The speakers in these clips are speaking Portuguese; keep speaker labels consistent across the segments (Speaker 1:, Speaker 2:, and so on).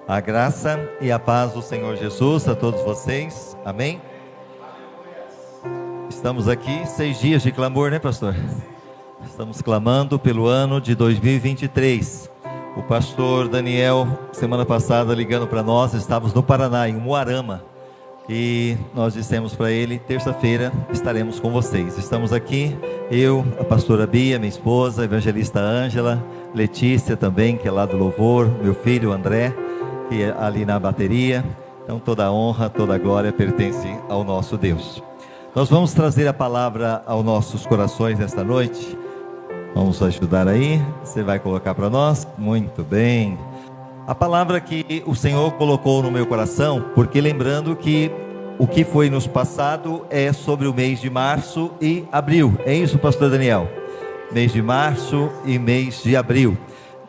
Speaker 1: A graça e a paz do Senhor Jesus a todos vocês, amém? Estamos aqui, 6 dias de clamor, né, pastor? Estamos clamando pelo ano de 2023. O pastor Daniel, semana passada, ligando para nós, estávamos no Paraná, em Umuarama, e nós dissemos para ele: terça-feira estaremos com vocês. Estamos aqui, eu, a pastora Bia, minha esposa, a evangelista Ângela, Letícia também, que é lá do louvor, meu filho André, que é ali na bateria. Então toda a honra, toda a glória pertence ao nosso Deus. Nós vamos trazer a palavra aos nossos corações nesta noite. Vamos ajudar aí, você vai colocar para nós? Muito bem. A palavra que o Senhor colocou no meu coração, porque lembrando que o que foi nos passado é sobre o mês de março e abril. É isso, pastor Daniel? Mês de março e mês de abril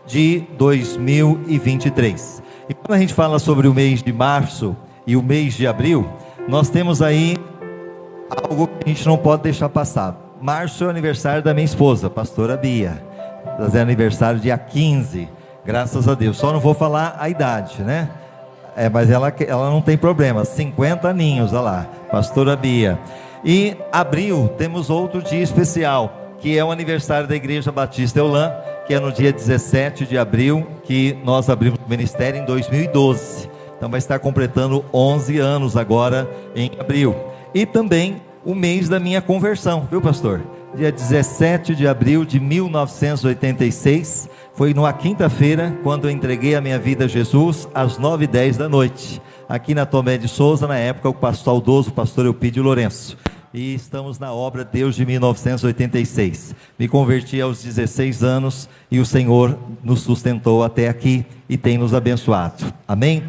Speaker 1: de 2023. E quando a gente fala sobre o mês de março e o mês de abril, nós temos aí algo que a gente não pode deixar passar. Março é o aniversário da minha esposa, pastora Bia. É aniversário dia 15, graças a Deus. Só não vou falar a idade, né? Mas ela não tem problema, 50 aninhos, olha lá, pastora Bia. E abril, temos outro dia especial, que é o aniversário da Igreja Batista Eulã, que é no dia 17 de abril, que nós abrimos o ministério em 2012. Então vai estar completando 11 anos agora em abril. E também o mês da minha conversão, viu, pastor? Dia 17 de abril de 1986, foi numa quinta-feira, quando eu entreguei a minha vida a Jesus, às 9h10 da noite, aqui na Tomé de Souza, na época, o saudoso pastor Eupídio Lourenço. E estamos na obra Deus de 1986. Me converti aos 16 anos e o Senhor nos sustentou até aqui e tem nos abençoado. Amém?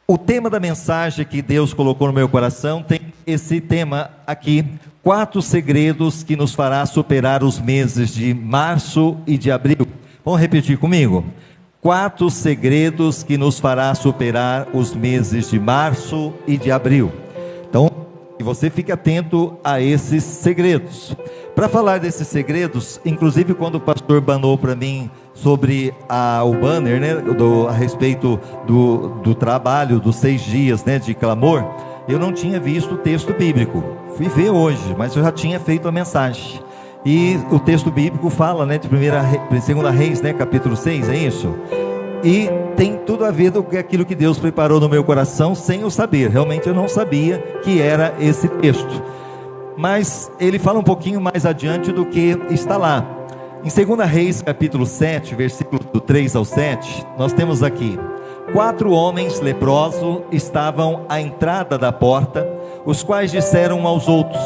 Speaker 1: O tema da mensagem que Deus colocou no meu coração tem esse tema aqui: 4 segredos que nos fará superar os meses de março e de abril. Vamos repetir comigo? 4 segredos que nos fará superar os meses de março e de abril. Então, você fique atento a esses segredos. Para falar desses segredos, inclusive quando o pastor banou para mim sobre o banner, né, a respeito do trabalho dos 6 dias, né, de clamor, eu não tinha visto o texto bíblico. Fui ver hoje, mas eu já tinha feito a mensagem. E o texto bíblico fala, né, de 2 Reis, né, capítulo 6, é isso? E tem tudo a ver com aquilo que Deus preparou no meu coração, sem eu saber. Realmente eu não sabia que era esse texto. Mas ele fala um pouquinho mais adiante do que está lá. Em 2 Reis, capítulo 7, versículo do 3 ao 7, nós temos aqui: 4 homens leprosos estavam à entrada da porta, os quais disseram uns aos outros: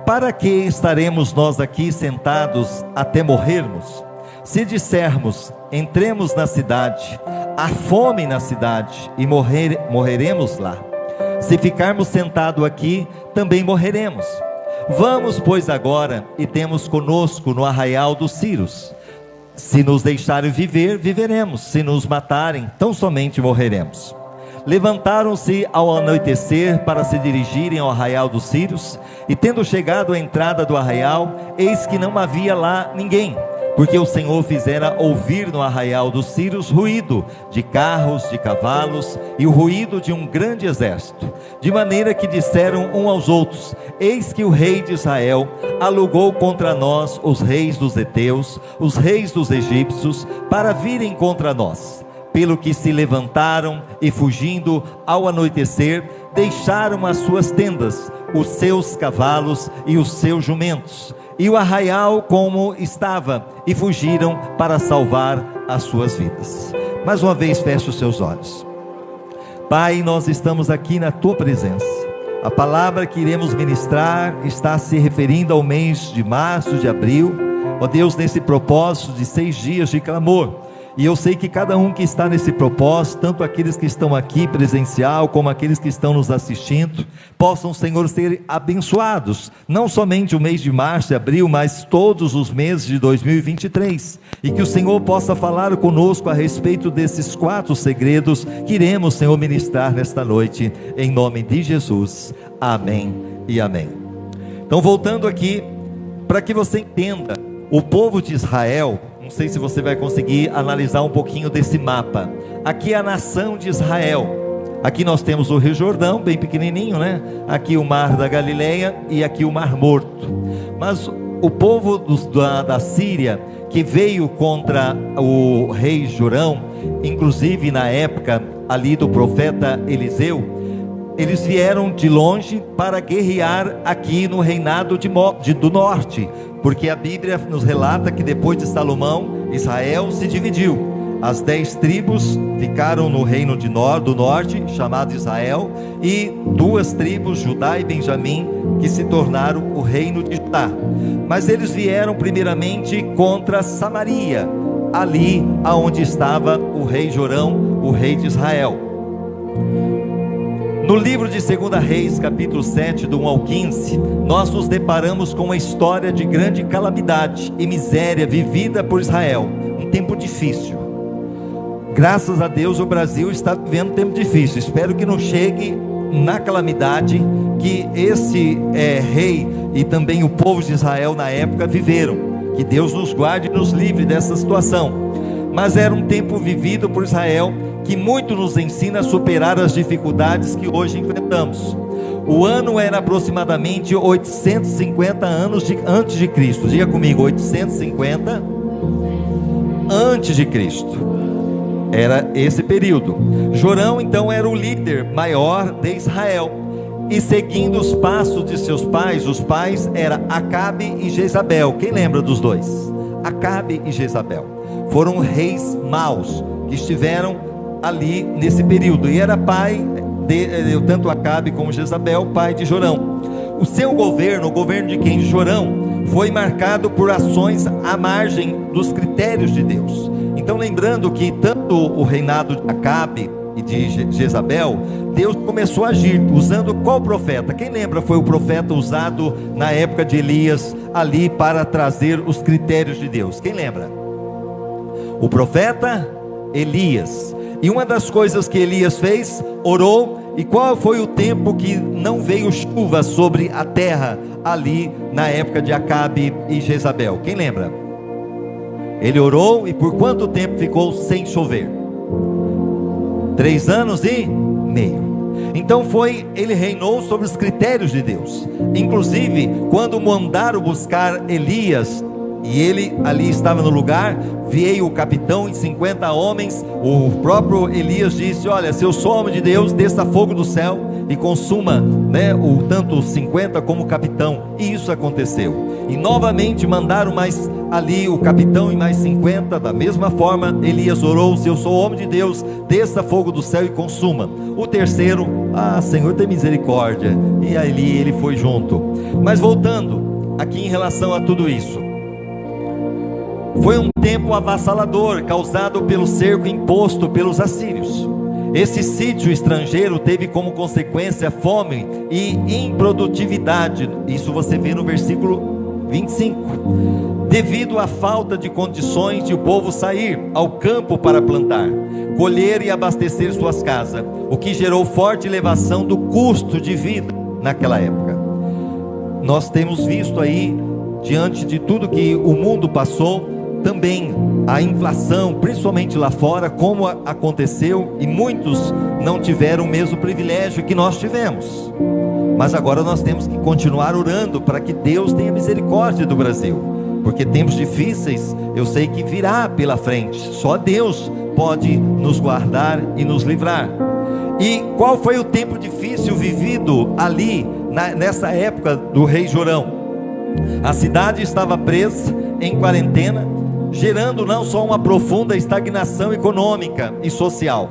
Speaker 1: para que estaremos nós aqui sentados até morrermos? Se dissermos: entremos na cidade, há fome na cidade, e morreremos lá. Se ficarmos sentados aqui, também morreremos. Vamos, pois, agora e temos conosco no arraial dos Círios. Se nos deixarem viver, viveremos. Se nos matarem, tão somente morreremos. Levantaram-se ao anoitecer para se dirigirem ao arraial dos Círios, e tendo chegado à entrada do arraial, eis que não havia lá ninguém, porque o Senhor fizera ouvir no arraial dos Círios ruído de carros, de cavalos, e o ruído de um grande exército, de maneira que disseram uns aos outros: eis que o rei de Israel alugou contra nós os reis dos heteus, os reis dos egípcios, para virem contra nós. Pelo que se levantaram e, fugindo ao anoitecer, deixaram as suas tendas, os seus cavalos e os seus jumentos, e o arraial como estava, e fugiram para salvar as suas vidas. Mais uma vez, feche os seus olhos. Pai, nós estamos aqui na Tua presença. A palavra que iremos ministrar está se referindo ao mês de março, de abril, ó Deus, nesse propósito de 6 dias de clamor. E eu sei que cada um que está nesse propósito, tanto aqueles que estão aqui presencial, como aqueles que estão nos assistindo, possam, Senhor, ser abençoados, não somente o mês de março e abril, mas todos os meses de 2023, e que o Senhor possa falar conosco a respeito desses 4 segredos que iremos, Senhor, ministrar nesta noite, em nome de Jesus, amém e amém. Então, voltando aqui, para que você entenda, o povo de Israel, não sei se você vai conseguir analisar um pouquinho desse mapa. aqui é a nação de Israel. Aqui nós temos o Rio Jordão, bem pequenininho, né? Aqui o Mar da Galileia e aqui o Mar Morto. Mas o povo da Síria, que veio contra o rei Jorão, inclusive na época ali do profeta Eliseu, eles vieram de longe para guerrear aqui no reinado do norte, porque a Bíblia nos relata que depois de Salomão, Israel se dividiu. As 10 tribos ficaram no reino do norte, chamado Israel, e 2 tribos, Judá e Benjamim, que se tornaram o reino de Judá. Mas eles vieram primeiramente contra Samaria, ali aonde estava o rei Jorão, o rei de Israel. No livro de 2 Reis, capítulo 7, do 1 ao 15, nós nos deparamos com uma história de grande calamidade e miséria vivida por Israel, um tempo difícil. Graças a Deus o Brasil está vivendo um tempo difícil. Espero que não chegue na calamidade que esse rei e também o povo de Israel na época viveram. Que Deus nos guarde e nos livre dessa situação. Mas era um tempo vivido por Israel que muito nos ensina a superar as dificuldades que hoje enfrentamos. O ano era aproximadamente 850 anos antes de Cristo. Diga comigo, 850 antes de Cristo. Era esse período. Jorão então era o líder maior de Israel, e seguindo os passos de seus pais, os pais eram Acabe e Jezabel. Quem lembra dos dois? Acabe e Jezabel foram reis maus que estiveram ali nesse período, e era pai de tanto Acabe como Jezabel, pai de Jorão. O seu governo, o governo de quem? De Jorão, foi marcado por ações à margem dos critérios de Deus. Então, lembrando que tanto o reinado de Acabe e de Jezabel, Deus começou a agir, usando qual profeta? Quem lembra foi o profeta usado na época de Elias, ali para trazer os critérios de Deus? Quem lembra? O profeta Elias. E uma das coisas que Elias fez, orou. E qual foi o tempo que não veio chuva sobre a terra ali na época de Acabe e Jezabel? Quem lembra? Ele orou, e por quanto tempo ficou sem chover? 3 anos e meio. Então ele reinou sobre os critérios de Deus. Inclusive, quando mandaram buscar Elias, e ele ali estava no lugar, veio o capitão e 50 homens. O próprio Elias disse: olha, se eu sou homem de Deus, desça fogo do céu e consuma, tanto os 50 como o capitão. E isso aconteceu. E novamente mandaram mais ali o capitão e mais 50. Da mesma forma, Elias orou: se eu sou homem de Deus, desça fogo do céu e consuma. O terceiro: Senhor, tem misericórdia. E ali ele foi junto. Mas voltando aqui em relação a tudo isso, foi um tempo avassalador, causado pelo cerco imposto pelos assírios. Esse sítio estrangeiro teve como consequência fome e improdutividade. Isso você vê no versículo 25. Devido à falta de condições de o povo sair ao campo para plantar, colher e abastecer suas casas, o que gerou forte elevação do custo de vida naquela época. Nós temos visto aí, diante de tudo que o mundo passou, também a inflação, principalmente lá fora, como aconteceu, e muitos não tiveram o mesmo privilégio que nós tivemos. Mas agora nós temos que continuar orando para que Deus tenha misericórdia do Brasil, porque tempos difíceis eu sei que virá pela frente. Só Deus pode nos guardar e nos livrar. E qual foi o tempo difícil vivido ali nessa época do rei Jorão? A cidade estava presa em quarentena, gerando não só uma profunda estagnação econômica e social,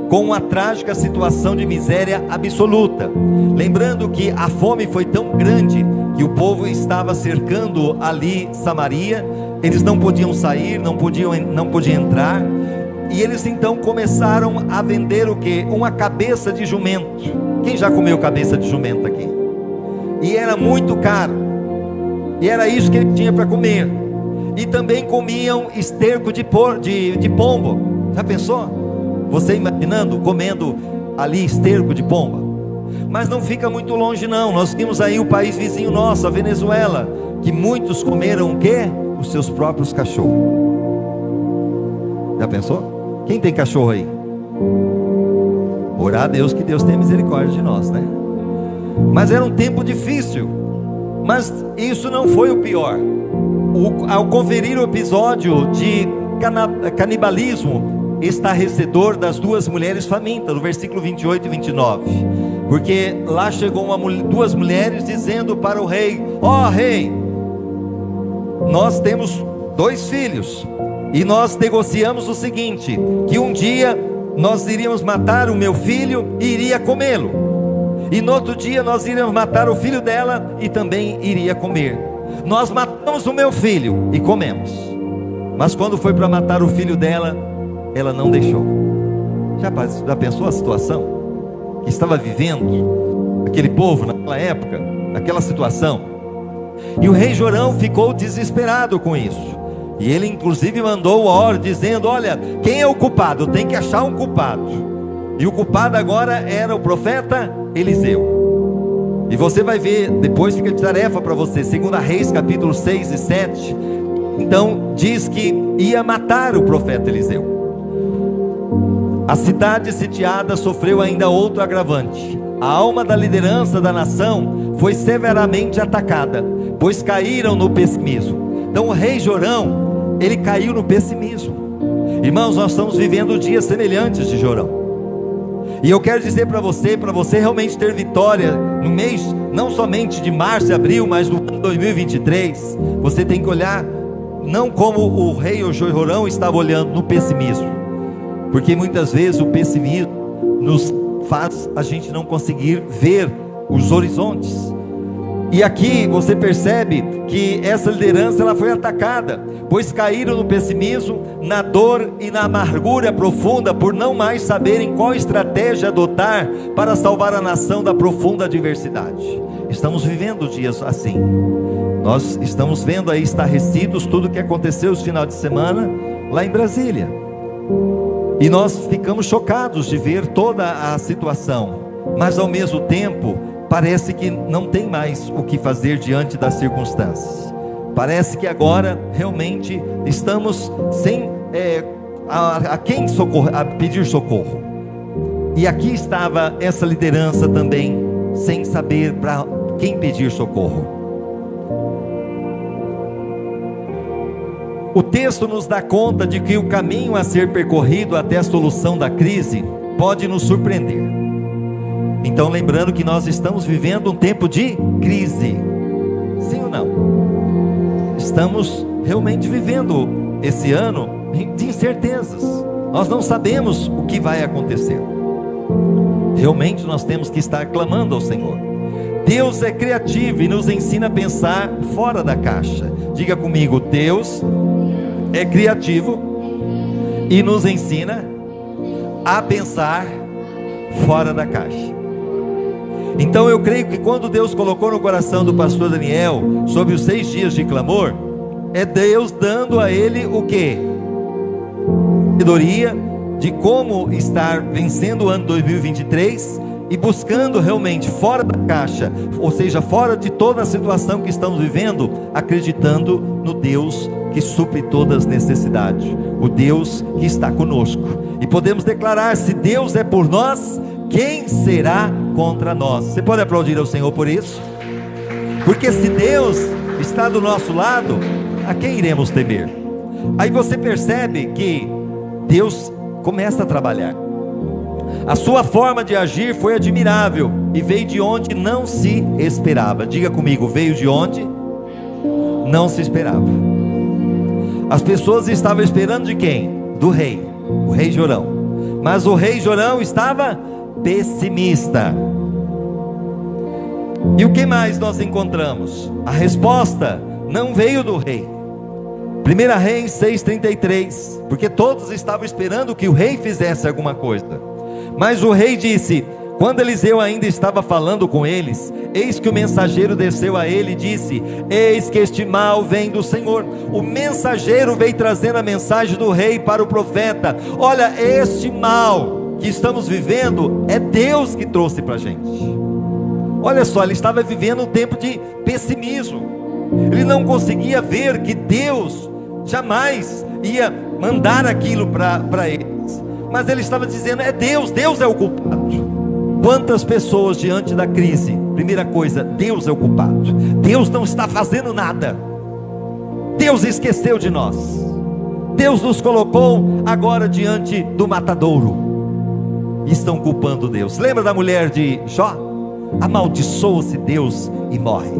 Speaker 1: com uma trágica situação de miséria absoluta. Lembrando que a fome foi tão grande que o povo estava cercando ali Samaria, eles não podiam sair, não podiam entrar, e eles então começaram a vender o que? Uma cabeça de jumento. Quem já comeu cabeça de jumento aqui? E era muito caro, e era isso que ele tinha para comer. E também comiam esterco de pombo. Já pensou? Você imaginando, comendo ali esterco de pomba? Mas não fica muito longe não. Nós temos aí o país vizinho nosso, a Venezuela, que muitos comeram o quê? Os seus próprios cachorros. Já pensou? Quem tem cachorro aí? Orar a Deus, que Deus tenha misericórdia de nós, né? Mas era um tempo difícil. Mas isso não foi o pior. Ao conferir o episódio de canibalismo estarrecedor das duas mulheres famintas, no versículo 28 e 29, porque lá chegou duas mulheres dizendo para o rei: ó rei, nós temos 2 filhos, e nós negociamos o seguinte, que um dia nós iríamos matar o meu filho e iria comê-lo, e no outro dia nós iríamos matar o filho dela e também iria comer. Nós matamos o meu filho e comemos, mas quando foi para matar o filho dela, ela não deixou. Já pensou a situação que estava vivendo aquele povo naquela época, aquela situação? E o rei Jorão ficou desesperado com isso, e ele inclusive mandou ordem dizendo: olha, quem é o culpado? Tem que achar um culpado. E o culpado agora era o profeta Eliseu. E você vai ver, depois fica de tarefa para você, 2 Reis capítulo 6 e 7. Então diz que ia matar o profeta Eliseu. A cidade sitiada sofreu ainda outro agravante. A alma da liderança da nação foi severamente atacada, pois caíram no pessimismo. Então o rei Jorão, ele caiu no pessimismo. Irmãos, nós estamos vivendo dias semelhantes de Jorão. E eu quero dizer para você realmente ter vitória no mês, não somente de março e abril, mas no ano 2023, você tem que olhar não como o rei Jorão estava olhando, no pessimismo, porque muitas vezes o pessimismo nos faz a gente não conseguir ver os horizontes. E aqui você percebe que essa liderança ela foi atacada, pois caíram no pessimismo, na dor e na amargura profunda, por não mais saberem qual estratégia adotar para salvar a nação da profunda adversidade. Estamos vivendo dias assim. Nós estamos vendo aí estarrecidos tudo o que aconteceu esse final de semana lá em Brasília, e nós ficamos chocados de ver toda a situação, mas ao mesmo tempo parece que não tem mais o que fazer diante das circunstâncias. Parece que agora realmente estamos sem a quem pedir socorro. E aqui estava essa liderança também sem saber para quem pedir socorro. O texto nos dá conta de que o caminho a ser percorrido até a solução da crise pode nos surpreender. Então, lembrando que nós estamos vivendo um tempo de crise, sim ou não? Estamos realmente vivendo esse ano de incertezas. Nós não sabemos o que vai acontecer. Realmente nós temos que estar clamando ao Senhor. Deus é criativo e nos ensina a pensar fora da caixa. Diga comigo: Deus é criativo e nos ensina a pensar fora da caixa. Então eu creio que quando Deus colocou no coração do pastor Daniel sobre os 6 dias de clamor, é Deus dando a ele o quê? Sabedoria de como estar vencendo o ano 2023 e buscando realmente fora da caixa, ou seja, fora de toda a situação que estamos vivendo, acreditando no Deus que supre todas as necessidades, o Deus que está conosco. E podemos declarar: se Deus é por nós, quem será contra nós? Você pode aplaudir ao Senhor por isso? Porque se Deus está do nosso lado, a quem iremos temer? Aí você percebe que Deus começa a trabalhar. A sua forma de agir foi admirável e veio de onde não se esperava. Diga comigo: veio de onde não se esperava. As pessoas estavam esperando de quem? Do rei, o rei Jorão. Mas o rei Jorão estava pessimista. E o que mais nós encontramos? A resposta não veio do rei. 1 Reis 6,33, porque todos estavam esperando que o rei fizesse alguma coisa. Mas o rei disse, quando Eliseu ainda estava falando com eles, eis que o mensageiro desceu a ele e disse: eis que este mal vem do Senhor. O mensageiro veio trazendo a mensagem do rei para o profeta: olha, este mal que estamos vivendo é Deus que trouxe para a gente. Olha só, ele estava vivendo um tempo de pessimismo. Ele não conseguia ver que Deus jamais ia mandar aquilo para eles. mas ele estava dizendo: é Deus, Deus é o culpado. Quantas pessoas diante da crise, primeira coisa, Deus é o culpado, Deus não está fazendo nada, Deus esqueceu de nós, Deus nos colocou agora diante do matadouro, e estão culpando Deus. Lembra da mulher de Jó? Amaldiçoa-se Deus e morre.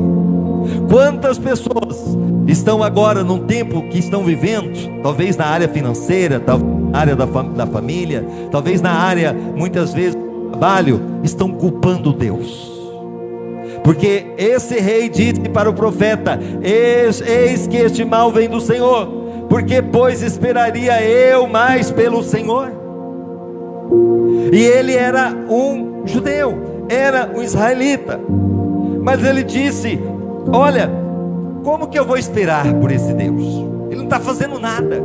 Speaker 1: Quantas pessoas estão agora num tempo que estão vivendo, talvez na área financeira, talvez na área da família, talvez na área, muitas vezes, do trabalho, estão culpando Deus, porque esse rei disse para o profeta: eis que este mal vem do Senhor, porque pois esperaria eu mais pelo Senhor? E ele era um judeu, era um israelita, mas ele disse: olha, como que eu vou esperar por esse Deus? Ele não está fazendo nada.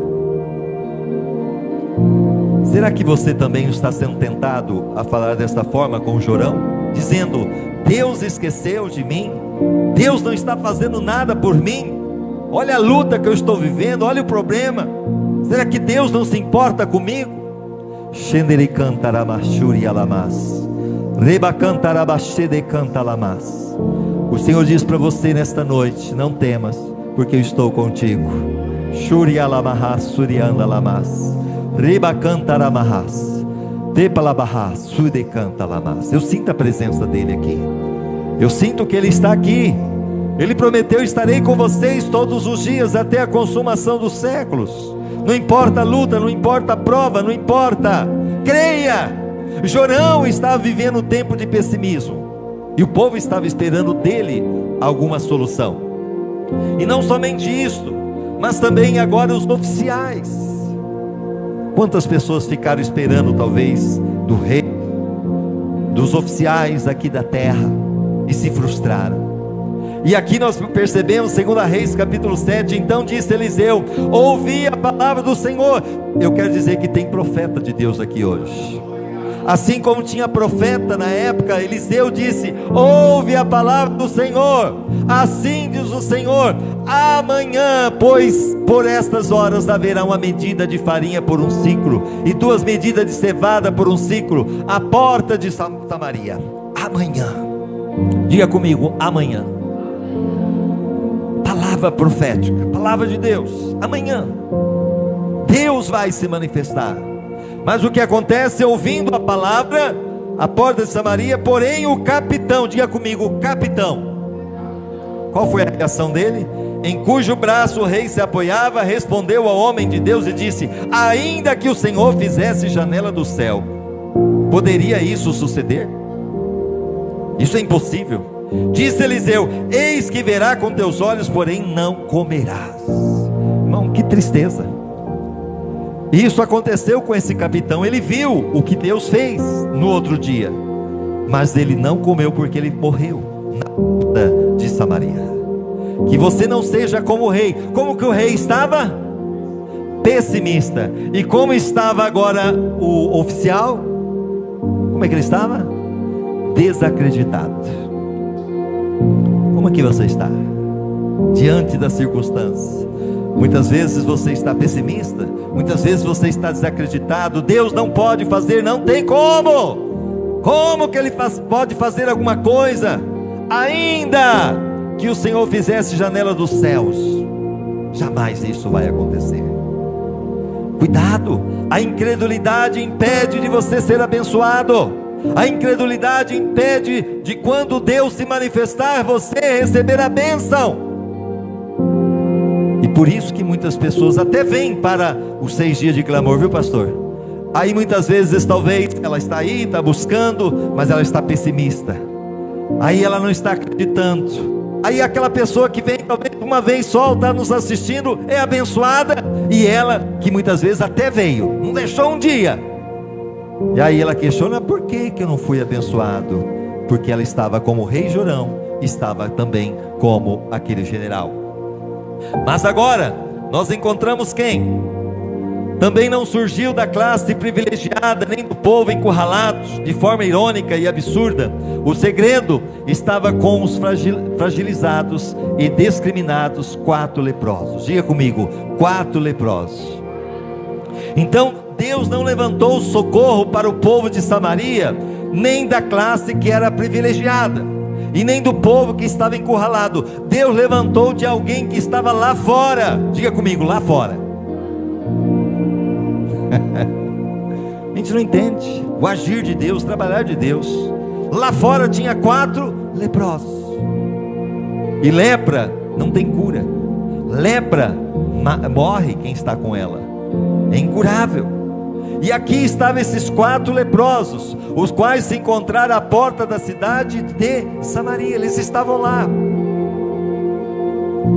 Speaker 1: Será que você também está sendo tentado a falar desta forma com o Jorão? Dizendo: Deus esqueceu de mim, Deus não está fazendo nada por mim, olha a luta que eu estou vivendo, olha o problema, será que Deus não se importa comigo? O Senhor diz para você nesta noite: não temas, porque eu estou contigo. Eu sinto a presença dele aqui, eu sinto que ele está aqui. Ele prometeu: estarei com vocês todos os dias até a consumação dos séculos. Não importa a luta, não importa a prova, não importa, creia. Jorão estava vivendo um tempo de pessimismo, e o povo estava esperando dele alguma solução. E não somente isso, mas também agora os oficiais. Quantas pessoas ficaram esperando talvez do rei, dos oficiais aqui da terra, e se frustraram. E aqui nós percebemos, 2 Reis capítulo 7, então disse Eliseu: ouvi a palavra do Senhor. Eu quero dizer que tem profeta de Deus aqui hoje. Assim como tinha profeta na época, Eliseu disse: ouve a palavra do Senhor. Assim diz o Senhor: amanhã, pois por estas horas haverá uma medida de farinha por um ciclo, e 2 medidas de cevada por um ciclo, à porta de Samaria. Amanhã, diga comigo: amanhã. Palavra profética, palavra de Deus. Amanhã Deus vai se manifestar. Mas o que acontece? Ouvindo a palavra, a porta de Samaria, porém o capitão, diga comigo, capitão. Qual foi a reação dele? Em cujo braço o rei se apoiava, respondeu ao homem de Deus e disse: ainda que o Senhor fizesse janela do céu, poderia isso suceder? Isso é impossível. Disse Eliseu: eis que verá com teus olhos, porém não comerás. Irmão, que tristeza. Isso aconteceu com esse capitão. Ele viu o que Deus fez no outro dia, mas ele não comeu, porque ele morreu na porta de Samaria. Que você não seja como o rei. Como que o rei estava? Pessimista. E como estava agora o oficial? Como é que ele estava? Desacreditado. Como é que você está diante das circunstâncias? Muitas vezes você está pessimista, muitas vezes você está desacreditado. Deus não pode fazer, não tem como. Como que Ele pode fazer alguma coisa? Ainda que o Senhor fizesse janela dos céus, jamais isso vai acontecer. Cuidado, a incredulidade impede de você ser abençoado. A incredulidade impede de, quando Deus se manifestar, você receber a bênção. E por isso que muitas pessoas até vêm para os 6 dias de clamor, viu, pastor? Aí muitas vezes talvez ela está aí, está buscando, mas ela está pessimista. Aí ela não está acreditando. Aí aquela pessoa que vem talvez uma vez só, está nos assistindo, é abençoada. E ela, que muitas vezes até veio, não deixou um dia. E aí ela questiona: por que eu não fui abençoado? Porque ela estava como o rei Jorão, estava também como aquele general. Mas agora nós encontramos quem? Também não surgiu da classe privilegiada, nem do povo encurralado de forma irônica e absurda. O segredo estava com os fragilizados e discriminados 4 leprosos. Diga comigo: 4 leprosos. Então Deus não levantou socorro para o povo de Samaria, nem da classe que era privilegiada, e nem do povo que estava encurralado. Deus levantou de alguém que estava lá fora. Diga comigo, lá fora. A gente não entende o agir de Deus, o trabalhar de Deus. Lá fora tinha 4 leprosos, e lepra não tem cura. Lepra morre quem está com ela, é incurável. E aqui estavam esses 4 leprosos, os quais se encontraram à porta da cidade de Samaria. Eles estavam lá,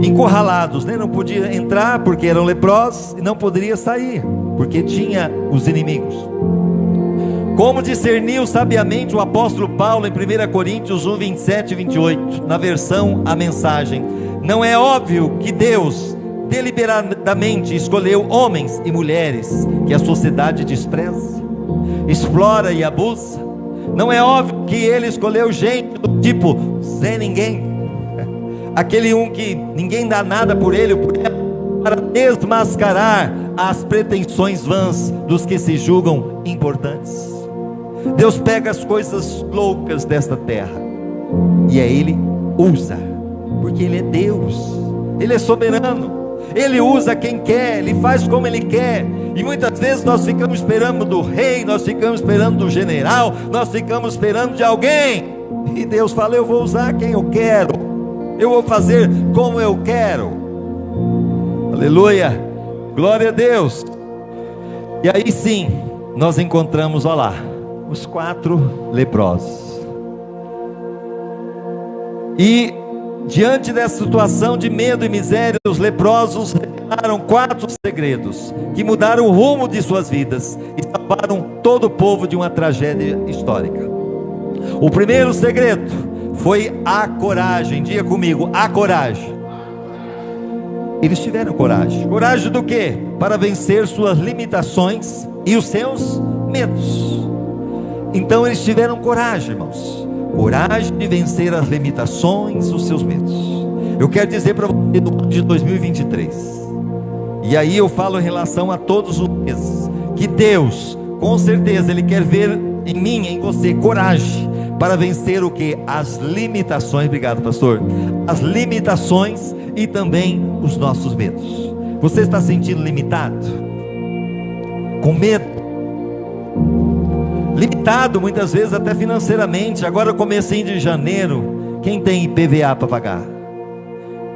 Speaker 1: encurralados, né? Não podia entrar porque eram leprosos, e não poderia sair porque tinha os inimigos. Como discerniu sabiamente o apóstolo Paulo em 1 Coríntios 1, 27 e 28, na versão A Mensagem: não é óbvio que Deus deliberadamente escolheu homens e mulheres que a sociedade despreza, explora e abusa? Não é óbvio que Ele escolheu gente do tipo Zé Ninguém, aquele que ninguém dá nada por ele ou por ela, para desmascarar as pretensões vãs dos que se julgam importantes? Deus pega as coisas loucas desta terra e Ele usa, porque Ele é Deus, Ele é soberano. Ele usa quem quer, Ele faz como Ele quer. E muitas vezes nós ficamos esperando do rei, nós ficamos esperando do general, nós ficamos esperando de alguém, e Deus fala: eu vou usar quem eu quero, eu vou fazer como eu quero. Aleluia, glória a Deus. E aí sim, nós encontramos, olha lá, os 4 leprosos. E diante dessa situação de medo e miséria, os leprosos revelaram 4 segredos que mudaram o rumo de suas vidas e salvaram todo o povo de uma tragédia histórica. O primeiro segredo foi a coragem. Diga comigo, a coragem. Eles tiveram coragem. Coragem do quê? Para vencer suas limitações e os seus medos. Então eles tiveram coragem, irmãos. Coragem de vencer as limitações, os seus medos. Eu quero dizer para você, no ano de 2023, e aí eu falo em relação a todos os meses, que Deus, com certeza, Ele quer ver em mim, em você, coragem para vencer o que? As limitações. Obrigado, pastor. As limitações e também os nossos medos. Você está sentindo limitado? Com medo? Limitado muitas vezes até financeiramente. Agora comecinho de janeiro, quem tem IPVA para pagar?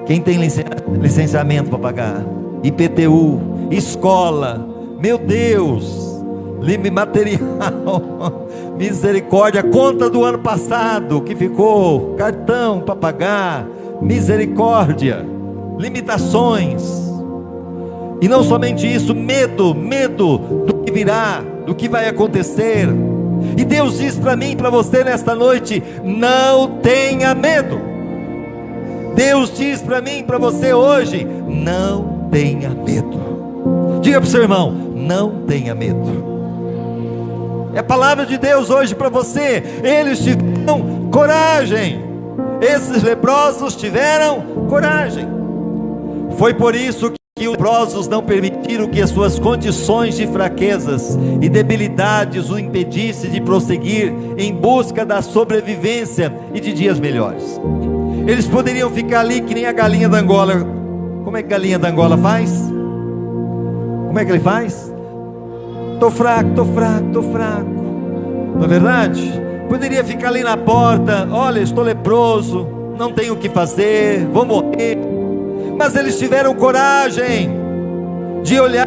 Speaker 1: Quem tem licenciamento para pagar? IPTU, escola, meu Deus, material, misericórdia, conta do ano passado que ficou, cartão para pagar, misericórdia, limitações. E não somente isso, medo do que virá, do que vai acontecer. E Deus diz para mim e para você nesta noite: não tenha medo. Deus diz para mim e para você hoje: não tenha medo. Diga para o seu irmão: não tenha medo. É a palavra de Deus hoje para você. Eles tiveram coragem. Esses leprosos tiveram coragem. Foi por isso que os leprosos não permitiram que as suas condições de fraquezas e debilidades o impedissem de prosseguir em busca da sobrevivência e de dias melhores. Eles poderiam ficar ali que nem a galinha da Angola. Como é que a galinha da Angola faz? Como é que ele faz? Estou fraco, não é verdade? Poderia ficar ali na porta: olha, estou leproso, não tenho o que fazer, vou morrer. Mas eles tiveram coragem de olhar,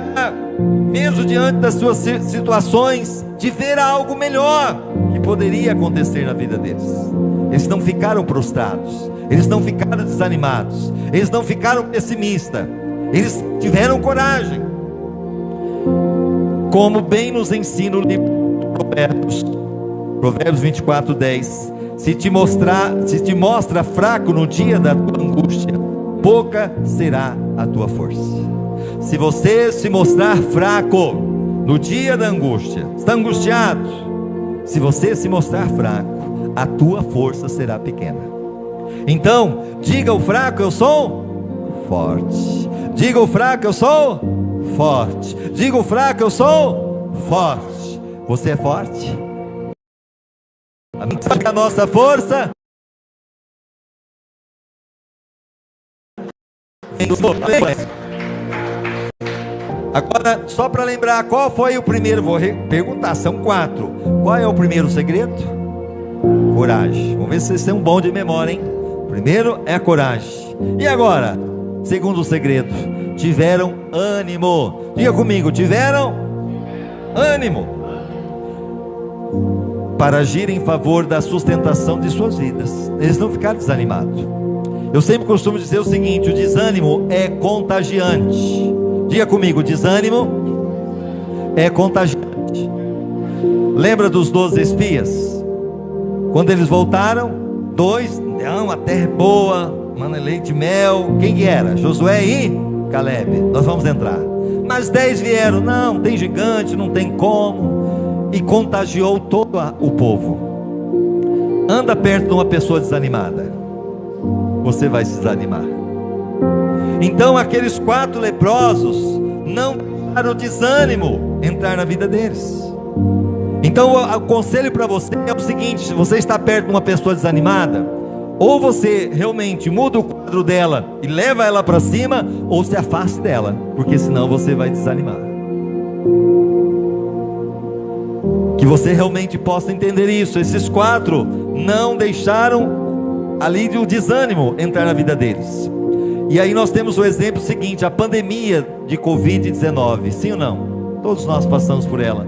Speaker 1: mesmo diante das suas situações, de ver algo melhor que poderia acontecer na vida deles. Eles não ficaram prostrados, eles não ficaram desanimados, eles não ficaram pessimistas, eles tiveram coragem. Como bem nos ensina o livro de Provérbios 24:10: se te mostra fraco no dia da tua angústia, pouca será a tua força. Se você se mostrar fraco no dia da angústia, está angustiado, se você se mostrar fraco, a tua força será pequena. Então, diga ao fraco: eu sou forte. Diga ao fraco: eu sou forte. Diga o fraco, eu sou forte. Você é forte? A nossa força agora, só para lembrar, qual foi o primeiro? Vou perguntar, são 4. Qual é o primeiro segredo? Coragem. Vamos ver se vocês são bons de memória, hein? Primeiro é a coragem. E agora, segundo segredo, tiveram ânimo. Diga comigo, tiveram ânimo para agir em favor da sustentação de suas vidas. Eles não ficaram desanimados. Eu sempre costumo dizer o seguinte: o desânimo é contagiante. Diga comigo, desânimo é contagiante. Lembra dos 12 espias? Quando eles voltaram, 2, não, a terra é boa, mano, leite e mel. Quem que era? Josué e Calebe. Nós vamos entrar. Mas 10 vieram, não, tem gigante, não tem como. E contagiou todo o povo. Anda perto de uma pessoa desanimada, você vai se desanimar. Então aqueles 4 leprosos não deixaram o desânimo entrar na vida deles. Então o conselho para você é o seguinte: se você está perto de uma pessoa desanimada, ou você realmente muda o quadro dela e leva ela para cima, ou se afaste dela, porque senão você vai desanimar. Que você realmente possa entender isso. Esses 4 não deixaram ali o desânimo entrar na vida deles. E aí nós temos o exemplo seguinte: a pandemia de Covid-19, sim ou não? Todos nós passamos por ela.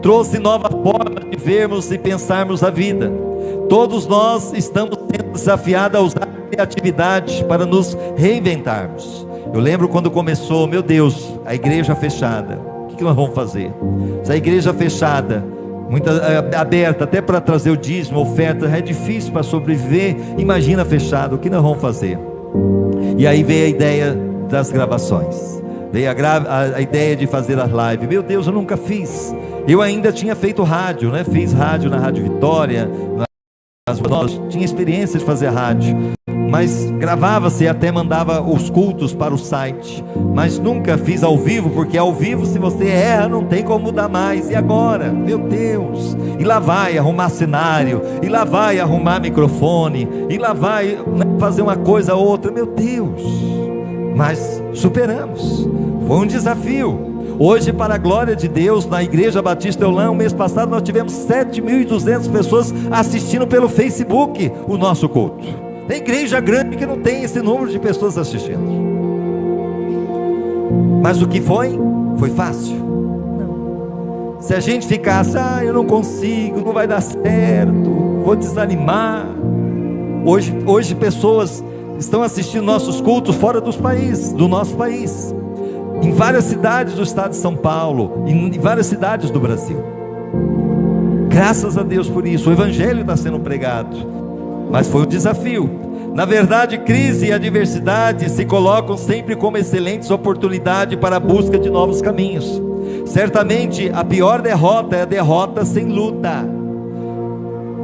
Speaker 1: Trouxe nova forma de vermos e pensarmos a vida. Todos nós estamos sendo desafiados a usar a criatividade para nos reinventarmos. Eu lembro quando começou, meu Deus, a igreja fechada. O que nós vamos fazer? Se a igreja fechada, aberta até para trazer o dízimo, oferta, é difícil para sobreviver. Imagina fechado, o que nós vamos fazer? E aí veio a ideia das gravações, veio a ideia de fazer as lives. Meu Deus, eu nunca fiz. Eu ainda tinha feito rádio, né? Fiz rádio na Rádio Vitória, tinha experiência de fazer rádio, mas gravava-se e até mandava os cultos para o site, mas nunca fiz ao vivo, porque ao vivo, se você erra, não tem como mudar mais. E agora, meu Deus, e lá vai arrumar cenário, e lá vai arrumar microfone, e lá vai fazer uma coisa ou outra, meu Deus. Mas superamos, foi um desafio. Hoje, para a glória de Deus, na Igreja Batista Eulã, o mês passado nós tivemos 7.200 pessoas assistindo pelo Facebook o nosso culto. Tem igreja grande que não tem esse número de pessoas assistindo. Mas o que foi? Foi fácil? Não. Se a gente ficasse, eu não consigo, não vai dar certo, vou desanimar. Hoje pessoas estão assistindo nossos cultos fora do nosso país, em várias cidades do estado de São Paulo, em várias cidades do Brasil. Graças a Deus por isso. O evangelho está sendo pregado, mas foi um desafio. Na verdade, crise e adversidade se colocam sempre como excelentes oportunidades para a busca de novos caminhos. Certamente a pior derrota é a derrota sem luta.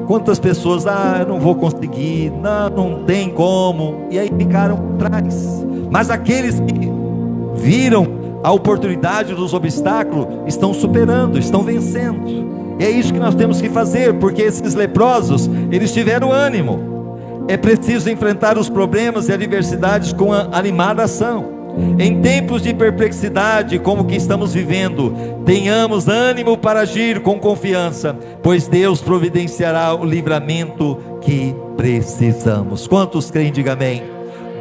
Speaker 1: Quantas pessoas, eu não vou conseguir, não tem como, e aí ficaram atrás. Mas aqueles que viram a oportunidade dos obstáculos estão superando, estão vencendo. E é isso que nós temos que fazer, porque esses leprosos, eles tiveram ânimo. É preciso enfrentar os problemas e adversidades com a animada ação. Em tempos de perplexidade como que estamos vivendo, tenhamos ânimo para agir com confiança, pois Deus providenciará o livramento que precisamos. Quantos creem? Diga amém.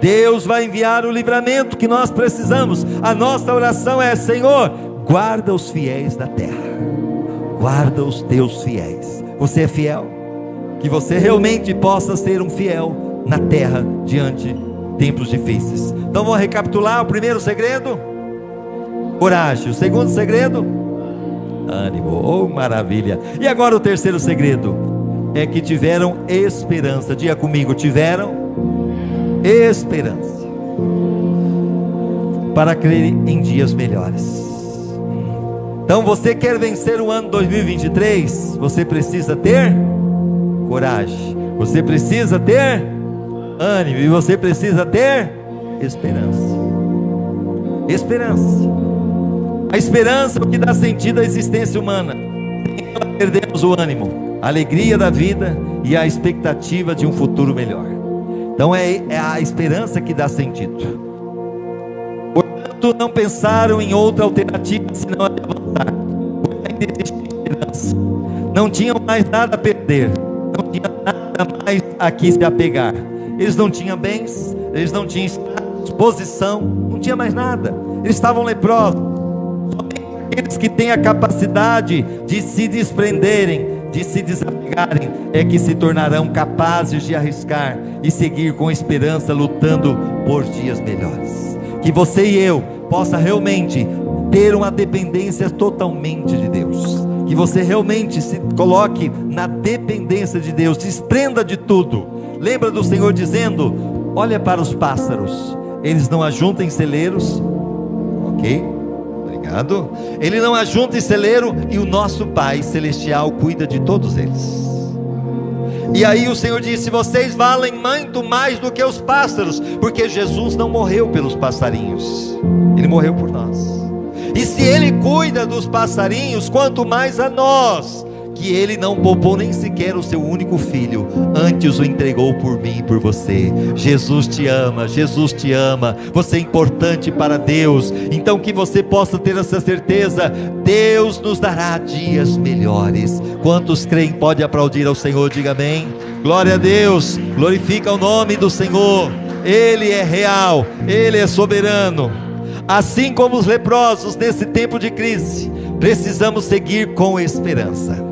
Speaker 1: Deus vai enviar o livramento que nós precisamos. A nossa oração é: Senhor, guarda os fiéis da terra, guarda os teus fiéis. Você é fiel? Que você realmente possa ser um fiel na terra diante de tempos difíceis. Então vamos recapitular. O primeiro segredo: coragem. O segundo segredo: ânimo. Oh, maravilha. E agora o terceiro segredo é que tiveram esperança. Diga comigo: tiveram esperança para crer em dias melhores. Então você quer vencer o ano 2023? Você precisa ter coragem, você precisa ter ânimo, e você precisa ter esperança. Esperança. A esperança é o que dá sentido à existência humana. Sem ela perdemos o ânimo, a alegria da vida e a expectativa de um futuro melhor. Então é a esperança que dá sentido. Portanto, não pensaram em outra alternativa senão a de avançar, pois ainda existia esperança. Não tinham mais nada a perder, não tinha nada mais a que se apegar. Eles não tinham bens, eles não tinham status, posição, não tinha mais nada. Eles estavam leprosos. Somente aqueles que têm a capacidade de se desprenderem, de se desapegarem, é que se tornarão capazes de arriscar e seguir com esperança, lutando por dias melhores. Que você e eu possa realmente ter uma dependência totalmente de Deus. Que você realmente se coloque na dependência de Deus, se desprenda de tudo. Lembra do Senhor dizendo: olha para os pássaros, eles não ajuntam em celeiros, ok? Obrigado. Ele não ajunta em celeiro, e o nosso Pai Celestial cuida de todos eles. E aí o Senhor disse: vocês valem muito mais do que os pássaros, porque Jesus não morreu pelos passarinhos, Ele morreu por nós. E se Ele cuida dos passarinhos, quanto mais a nós, que Ele não poupou nem sequer o seu único filho, antes o entregou por mim e por você. Jesus te ama, Jesus te ama, você é importante para Deus. Então que você possa ter essa certeza: Deus nos dará dias melhores. Quantos creem? Pode aplaudir ao Senhor, diga amém. Glória a Deus, glorifica o nome do Senhor. Ele é real, Ele é soberano. Assim como os leprosos nesse tempo de crise, precisamos seguir com esperança.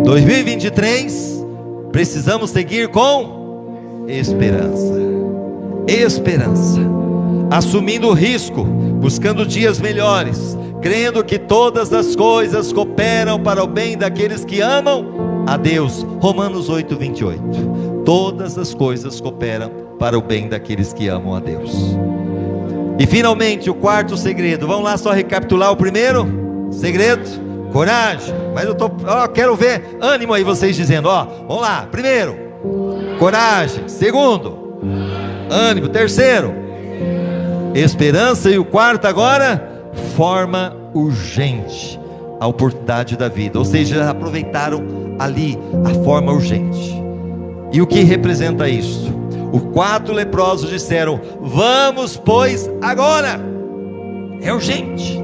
Speaker 1: 2023, precisamos seguir com esperança. Esperança, assumindo o risco, buscando dias melhores, crendo que todas as coisas cooperam para o bem daqueles que amam a Deus. Romanos 8:28. Todas as coisas cooperam para o bem daqueles que amam a Deus. E finalmente o quarto segredo. Vamos lá só recapitular o primeiro segredo: coragem. Mas eu quero ver ânimo aí, vocês dizendo, vamos lá. Primeiro, coragem. Segundo, ânimo. Terceiro, esperança. E o quarto agora, forma urgente, a oportunidade da vida. Ou seja, aproveitaram ali a forma urgente. E o que representa isso? Os 4 leprosos disseram: vamos, pois, agora. É urgente,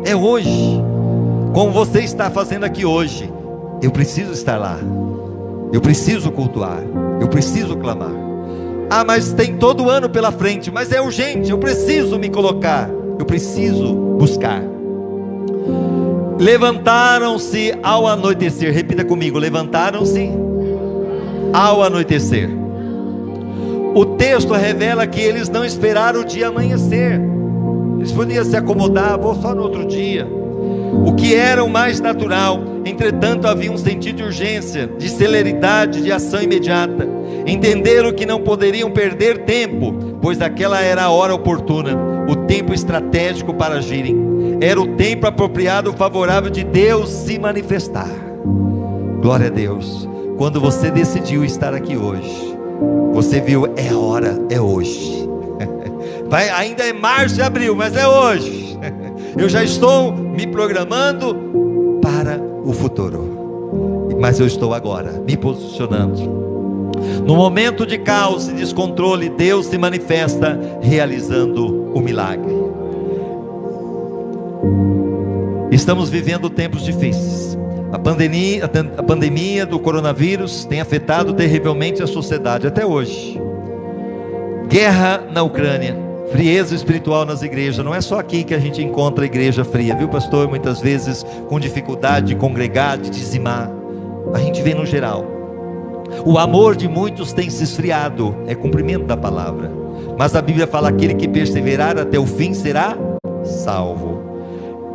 Speaker 1: é hoje. Como você está fazendo aqui hoje, eu preciso estar lá, eu preciso cultuar, eu preciso clamar. Mas tem todo o ano pela frente. Mas é urgente, eu preciso me colocar, eu preciso buscar. Levantaram-se ao anoitecer. Repita comigo: levantaram-se ao anoitecer. O texto revela que eles não esperaram o dia amanhecer. Eles podiam se acomodar: vou só no outro dia. O que era o mais natural. Entretanto, havia um sentido de urgência, de celeridade, de ação imediata. Entenderam que não poderiam perder tempo, pois aquela era a hora oportuna, o tempo estratégico para agirem. Era o tempo apropriado, favorável de Deus se manifestar. Glória a Deus. Quando você decidiu estar aqui hoje, você viu: é a hora, é hoje. Ainda é março e abril, mas é hoje. Eu já estou me programando para o futuro, mas eu estou agora me posicionando. No momento de caos e descontrole, Deus se manifesta realizando o milagre. Estamos vivendo tempos difíceis. A pandemia do coronavírus tem afetado terrivelmente a sociedade até hoje. Guerra na Ucrânia, frieza espiritual nas igrejas. Não é só aqui que a gente encontra a igreja fria, viu, pastor? Muitas vezes com dificuldade de congregar, de dizimar. A gente vê no geral. O amor de muitos tem se esfriado, é cumprimento da palavra. Mas a Bíblia fala: aquele que perseverar até o fim será salvo.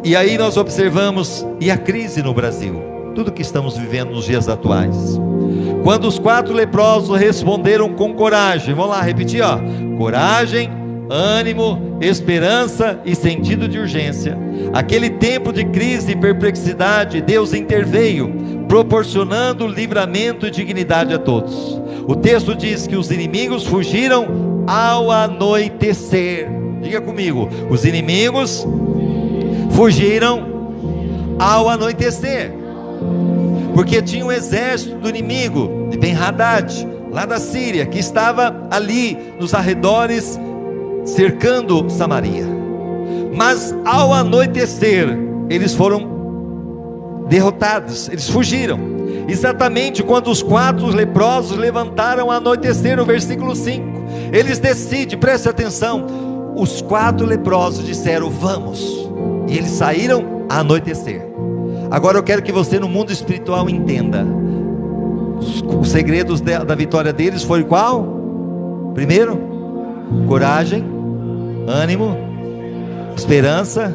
Speaker 1: E aí nós observamos, e a crise no Brasil, tudo que estamos vivendo nos dias atuais. Quando os 4 leprosos responderam com coragem, vamos lá repetir, coragem, ânimo, esperança e sentido de urgência. Aquele tempo de crise e perplexidade, Deus interveio, proporcionando livramento e dignidade a todos. O texto diz que os inimigos fugiram ao anoitecer. Diga comigo: os inimigos fugiram ao anoitecer, porque tinha um exército do inimigo de Ben-Hadad, lá da Síria, que estava ali nos arredores, cercando Samaria. Mas ao anoitecer, eles foram derrotados, eles fugiram, exatamente quando os 4 leprosos levantaram ao anoitecer, no versículo 5, eles decidem, preste atenção, os 4 leprosos disseram: vamos, e eles saíram a anoitecer. Agora eu quero que você, no mundo espiritual, entenda, os segredos da vitória deles foi qual? Primeiro, coragem, ânimo, esperança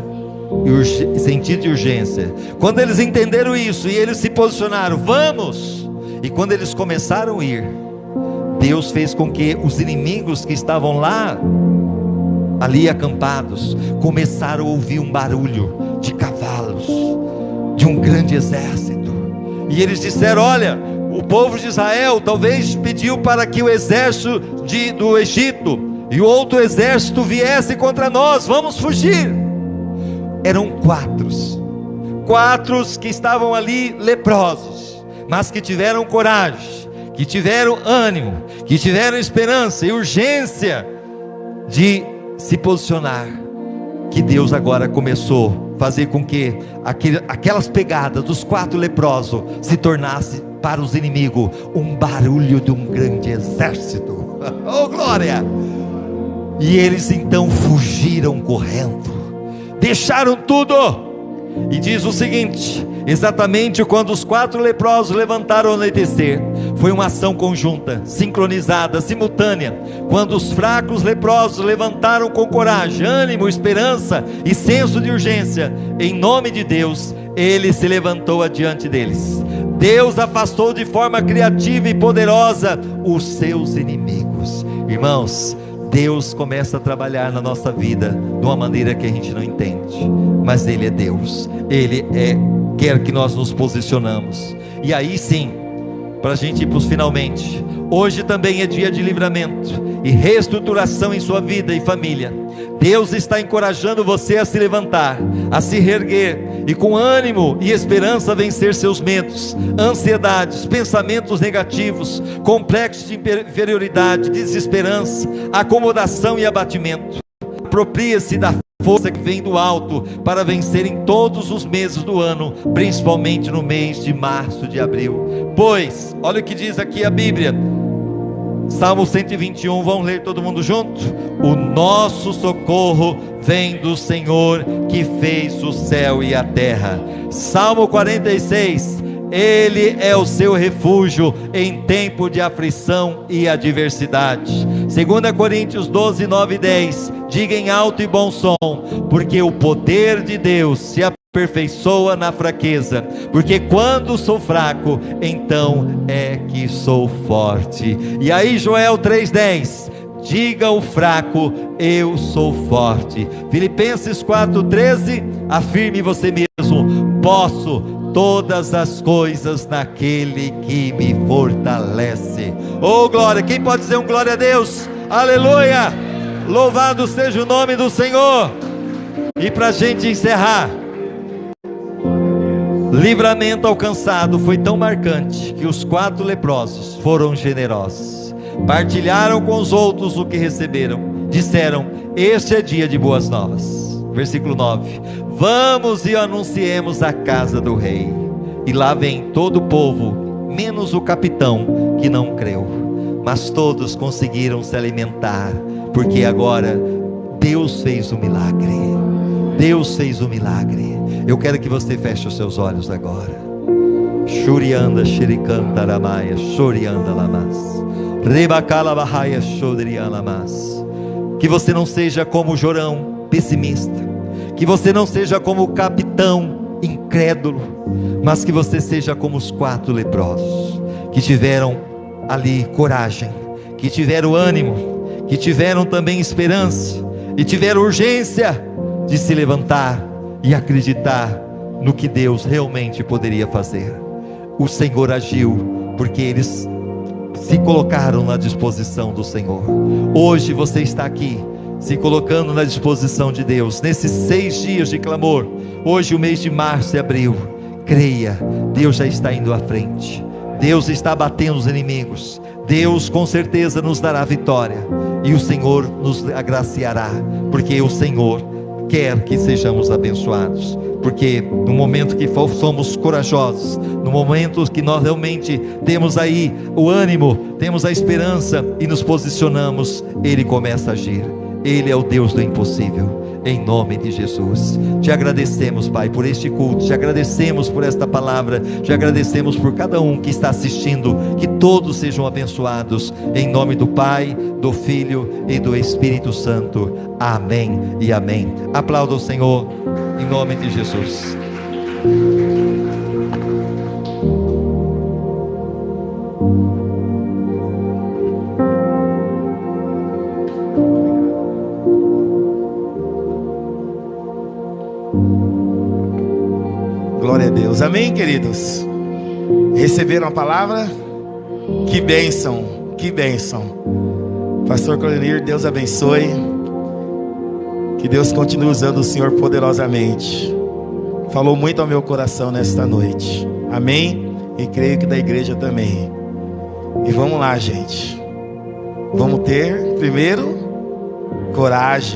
Speaker 1: e sentido de urgência. Quando eles entenderam isso e eles se posicionaram, vamos, e quando eles começaram a ir, Deus fez com que os inimigos que estavam lá, ali acampados, começaram a ouvir um barulho de cavalos, de um grande exército, e eles disseram: olha, o povo de Israel talvez pediu para que o exército do Egito e o outro exército viesse contra nós, vamos fugir. Eram 4 que estavam ali leprosos, mas que tiveram coragem, que tiveram ânimo, que tiveram esperança e urgência de se posicionar, que Deus agora começou a fazer com que aquelas pegadas dos 4 leprosos se tornasse para os inimigos um barulho de um grande exército. Oh glória! E eles então fugiram correndo, deixaram tudo, e diz o seguinte: exatamente quando os 4 leprosos levantaram ao anoitecer, foi uma ação conjunta, sincronizada, simultânea. Quando os fracos leprosos levantaram com coragem, ânimo, esperança e senso de urgência, em nome de Deus, Ele se levantou adiante deles. Deus afastou de forma criativa e poderosa os seus inimigos. Irmãos, Deus começa a trabalhar na nossa vida de uma maneira que a gente não entende, mas Ele é Deus, Ele quer que nós nos posicionamos. E aí sim, para a gente ir para os finalmente, hoje também é dia de livramento e reestruturação em sua vida e família. Deus está encorajando você a se levantar, a se reerguer, e com ânimo e esperança vencer seus medos, ansiedades, pensamentos negativos, complexos de inferioridade, desesperança, acomodação e abatimento. Apropria-se da força que vem do alto para vencer em todos os meses do ano, principalmente no mês de março, de abril. Pois, olha o que diz aqui a Bíblia, Salmo 121, vamos ler todo mundo junto? O nosso socorro vem do Senhor, que fez o céu e a terra. Salmo 46, Ele é o seu refúgio em tempo de aflição e adversidade. 2 Coríntios 12, 9 e 10, diga em alto e bom som: porque o poder de Deus se aperfeiçoa na fraqueza, porque quando sou fraco, então é que sou forte. E aí Joel 3:10, diga ao fraco: eu sou forte. Filipenses 4:13, afirme você mesmo: posso todas as coisas naquele que me fortalece. Oh glória! Quem pode dizer um glória a Deus? Aleluia! Louvado seja o nome do Senhor. E para a gente encerrar, livramento alcançado foi tão marcante que os 4 leprosos foram generosos, partilharam com os outros o que receberam, disseram: este é dia de boas novas. Versículo 9, vamos e anunciemos a casa do rei. E lá vem todo o povo, menos o capitão que não creu, mas todos conseguiram se alimentar, porque agora Deus fez o milagre. Deus fez o milagre. Eu quero que você feche os seus olhos agora. Shurianda Shirikanta Ramaya Shurianda Lamas Rebakala Bahaya Shodrian Lamas. Que você não seja como Jorão, pessimista, que você não seja como o capitão incrédulo, mas que você seja como os 4 leprosos, que tiveram ali coragem, que tiveram ânimo, que tiveram também esperança, e tiveram urgência de se levantar e acreditar no que Deus realmente poderia fazer. O Senhor agiu, porque eles se colocaram na disposição do Senhor. Hoje você está aqui, se colocando na disposição de Deus, nesses 6 dias de clamor, hoje o mês de março e abril, creia, Deus já está indo à frente, Deus está batendo os inimigos, Deus com certeza nos dará vitória, e o Senhor nos agraciará, porque o Senhor quer que sejamos abençoados, porque no momento que somos corajosos, no momento que nós realmente temos aí o ânimo, temos a esperança e nos posicionamos, Ele começa a agir. Ele é o Deus do impossível, em nome de Jesus. Te agradecemos, Pai, por este culto, te agradecemos por esta palavra, te agradecemos por cada um que está assistindo, que todos sejam abençoados, em nome do Pai, do Filho e do Espírito Santo, amém e amém. Aplauda o Senhor, em nome de Jesus.
Speaker 2: Glória a Deus, amém, queridos? Receberam a palavra? Que bênção, que bênção. Pastor Clolenir, Deus abençoe, que Deus continue usando o Senhor poderosamente. Falou muito ao meu coração nesta noite, amém? E creio que da igreja também. E vamos lá, gente, vamos ter primeiro coragem.